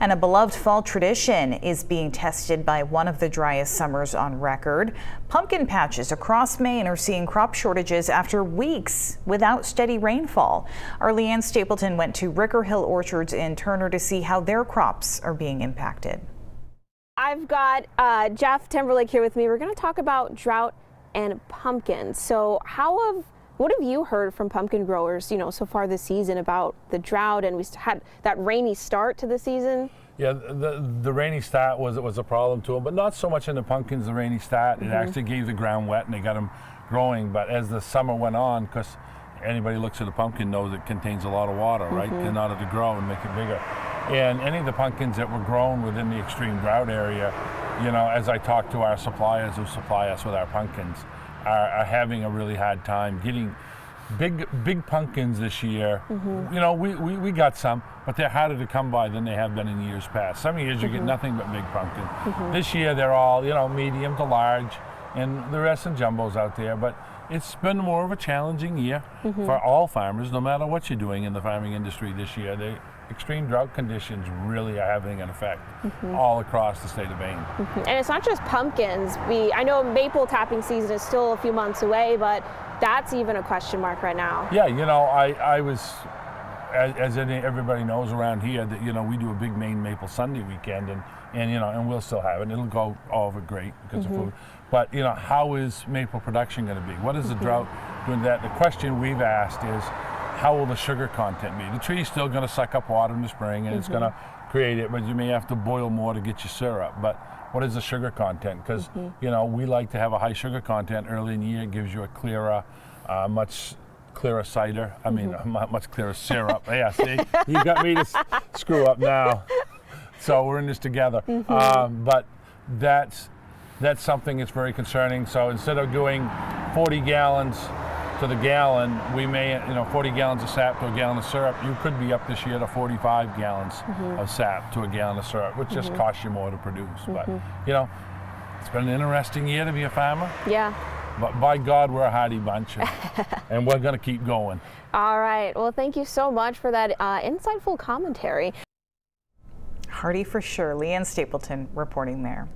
And a beloved fall tradition is being tested by one of the driest summers on record. Pumpkin patches across Maine are seeing crop shortages after weeks without steady rainfall. Our Leanne Stapleton went to Ricker Hill Orchards in Turner to see how their crops are being impacted. I've got Jeff Timberlake here with me. We're going to talk about drought and pumpkins. So what have you heard from pumpkin growers, so far this season about the drought? And we had that rainy start to the season. Yeah, the rainy start was a problem to them, but not so much in the pumpkins, the rainy start. It actually gave the ground wet and they got them growing. But as the summer went on, because anybody looks at a pumpkin knows it contains a lot of water, right, in order to grow and make it bigger. And any of the pumpkins that were grown within the extreme drought area, as I talk to our suppliers who supply us with our pumpkins, are having a really hard time getting big pumpkins this year. We got some, but they're harder to come by than they have been in years past. Some years you get nothing but big pumpkin. This year they're all, medium to large, and the rest in jumbos out there. But it's been more of a challenging year for all farmers, no matter what you're doing in the farming industry this year. The extreme drought conditions really are having an effect all across the state of Maine. And it's not just pumpkins. I know maple tapping season is still a few months away, but that's even a question mark right now. Yeah, I was, as everybody knows around here, that we do a big Maine Maple Sunday weekend, and we'll still have it. It'll go over great because of food. But how is maple production going to be? What is the drought doing that? The question we've asked is, how will the sugar content be? The tree's still going to suck up water in the spring, and it's going to create it, but you may have to boil more to get your syrup. But what is the sugar content? Because we like to have a high sugar content early in the year. It gives you a clearer, much clearer cider. I mean, much clearer syrup. Yeah, see, you got me to screw up now. So we're in this together. But that's something that's very concerning. So instead of doing 40 gallons to the gallon, we may, 40 gallons of sap to a gallon of syrup. You could be up this year to 45 gallons of sap to a gallon of syrup, which just costs you more to produce. But, it's been an interesting year to be a farmer. Yeah. But by God, we're a hardy bunch, and we're going to keep going. All right. Well, thank you so much for that insightful commentary. Hardy for sure. Leanne Stapleton reporting there.